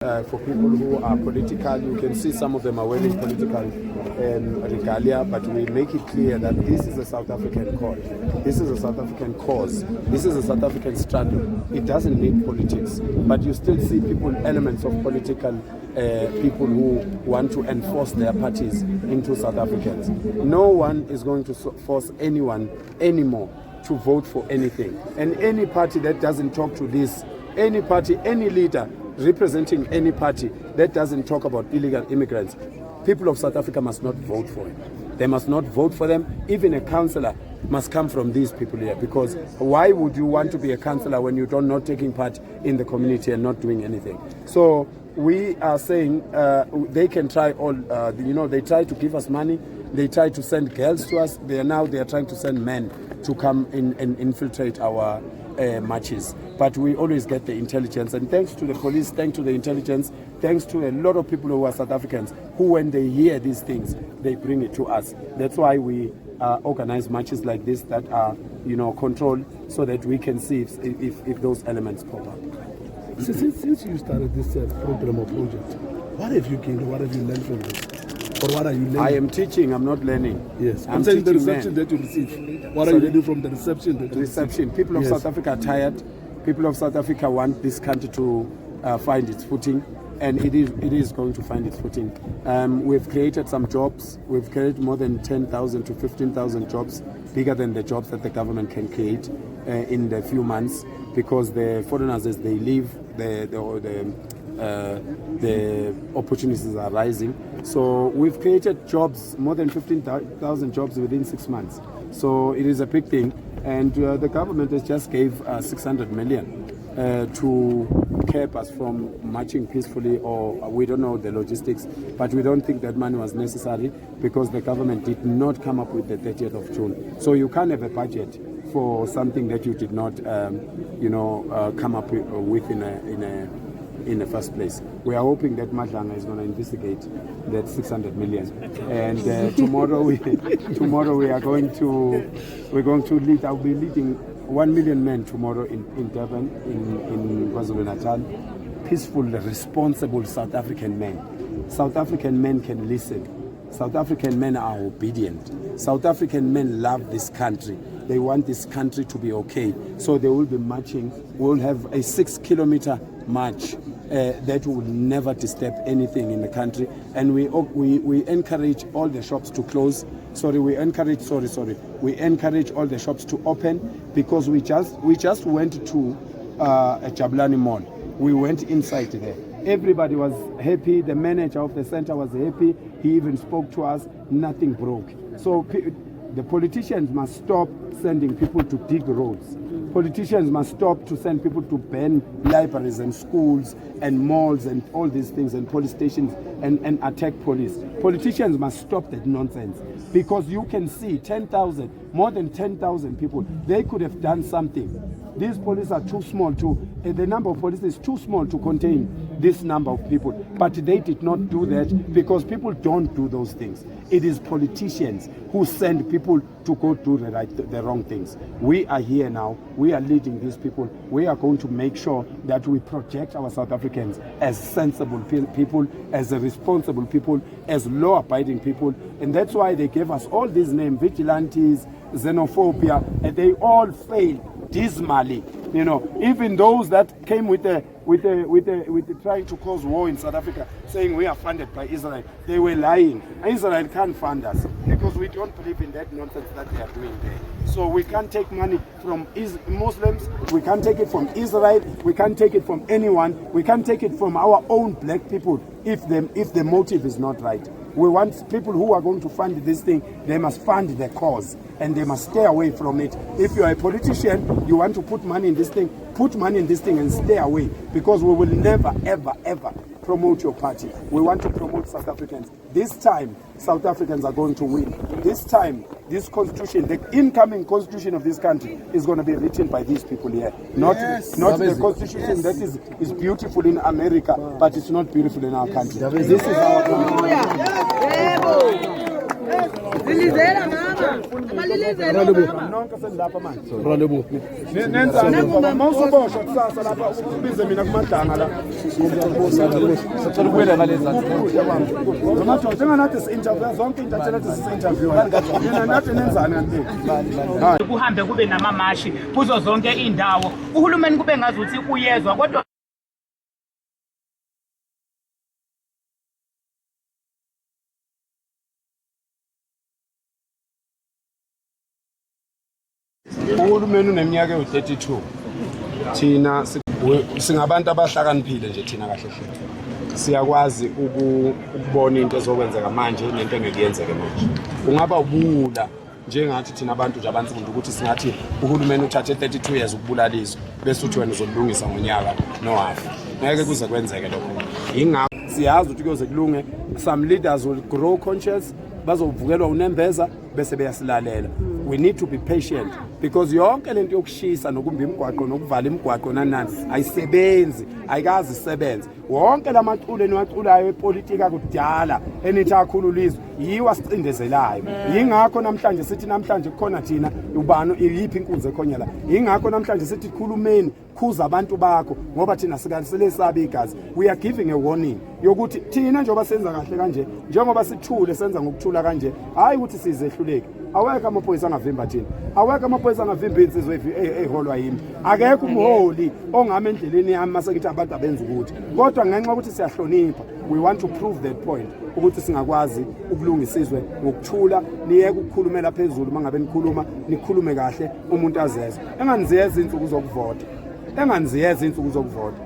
For people who are political, you can see some of them are wearing political regalia, but we make it clear that this is a South African cause. This is a South African cause. This is a South African struggle. It doesn't need politics, but you still see people, elements of political people who want to enforce their parties into South Africans. No one is going to force anyone anymore to vote for anything. And any party that doesn't talk to this, any party, any leader representing any party that doesn't talk about illegal immigrants, people of South Africa must not vote for it. They must not vote for them. Even a councillor must come from these people here, because why would you want to be a councillor when you're not taking part in the community and not doing anything? So we are saying they can try all, they try to give us money, they try to send girls to us, they are trying to send men to come in and infiltrate our marches. But we always get the intelligence, and thanks to the police, thanks to the intelligence, thanks to a lot of people who are South Africans, who when they hear these things, they bring it to us. That's why we organize marches like this that are, controlled, so that we can see if those elements pop up. Since you started this program or project, what have you gained, or what have you learned from this? Or what are you learning? I am teaching, I'm not learning. Yes, I'm saying the reception that you receive. What are you learning from the reception that you receive? People of South Africa are tired. People of South Africa want this country to find its footing, and it is going to find its footing. We've created some jobs. We've created more than 10,000 to 15,000 jobs, bigger than the jobs that the government can create in the few months, because the foreigners, as they leave, the opportunities are rising. So we've created jobs, more than 15,000 jobs within 6 months. So it is a big thing, and the government has just gave 600 million to keep us from marching peacefully, or we don't know the logistics, but we don't think that money was necessary, because the government did not come up with the 30th of June. So you can't have a budget for something that you did not come up with in the first place. We are hoping that Madlanga is going to investigate that 600 million, and tomorrow we are going to lead. I'll be leading 1 million men tomorrow in Durban, in KwaZulu-Natal. Peaceful, responsible South African men. South African men can listen. South African men are obedient. South African men love this country. They want this country to be okay. So they will be marching. We'll have a 6-kilometer march that will never disturb anything in the country. And we encourage all the shops to close. We encourage all the shops to open, because we just went to a Jabulani Mall. We went inside there. Everybody was happy. The manager of the center was happy. He even spoke to us. Nothing broke. So the politicians must stop sending people to dig roads. Politicians must stop to send people to burn libraries and schools and malls and all these things, and police stations, and attack police. Politicians must stop that nonsense, because you can see more than 10,000 people. They could have done something. These police are too small the number of police is too small to contain this number of people. But they did not do that, because people don't do those things. It is politicians who send people to go do the wrong things. We are here now. We are leading these people. We are going to make sure that we project our South Africans as sensible people, as responsible people, as law-abiding people. And that's why they gave us all these names: vigilantes, xenophobia, and they all failed dismally. Even those that came with trying to cause war in South Africa, saying we are funded by Israel, they were lying. Israel can't fund us, because we don't believe in that nonsense that they are doing there. So we can't take money from Muslims, we can't take it from Israel, we can't take it from anyone, we can't take it from our own black people if the motive is not right. We want people who are going to fund this thing, they must fund the cause, and they must stay away from it. If you are a politician, you want to put money in this thing, put money in this thing and stay away, because we will never, ever, ever promote your party. We want to promote South Africans. This time, South Africans are going to win. This time, this constitution, the incoming constitution of this country, is going to be written by these people here. Not the constitution that is beautiful in America, but it's not beautiful in our country. This is our constitution. nonke senilapha manje Ralebo. nenzani ngoba mawusuboshwa kusasa lapha ubize mina kumadanga la sicela ukubuyela ngalezi amadoda enganathi si-interview zonke into athi si-interview mina nathi nenzani kanti kuhambe kube namamashi kuzo zonke indawo uhulumeni kube ngazuthi uyezwa kodwa uhulumeni uneminyaka ewu-32 thina singabantu abahlakaniphile nje thina kahle hle siyakwazi ukubona into ezokwenzeka manje nento engeke yenzeke manje kungaba ubula njengathi thina abantu nje abansundu ukuthi singathi uhulumeni uthathe 32 years ukubulala izwe bese uthi wena uzolungisa ngonyaka nohafu ngeke kuze kwenzeke lokho ingakho siyazi ukuthi kuyoze kulunge some leaders will grow conscious bazovukelwa unembeza bese beyasilalela. We need to be patient because yonke lento yokushisa nokumba imigwaqo nokuvala imigwaqo nanani ayisebenzi ayikazi isebenze wonke lamaculo eniwaculayo epolitika kudala enithi akhululizwe yiwa sicindezelayo yingakho namhlanje sithi namhlanje kukhona thina ubani iyiphi inkunzi ekhonya la yingakho namhlanje sithi khulumeni khuza abantu bakho ngoba thina sikaliselesaba igazi. We are giving a warning yokuthi thina njengoba senza kahle kanje njengoba sithule senza ngokuthula kanje hayi ukuthi sizehluleke awekho amaphoyisa angavimba thina awekho amaphoyisa angavimba insizwe eholwa yimi akekho umholi ongama endleleni yami masekithi abantu abenza ukuthi kodwa ngenxa ukuthi siyahlonipha we want to prove that point ukuthi singakwazi ukulungisizwe ngokuthula niyeke ukukhulumela phezulu mangabe nikhuluma nikhulume kahle umuntu azeze enganiziyeza insuku zokuvota enganiziyeza insuku zokuvota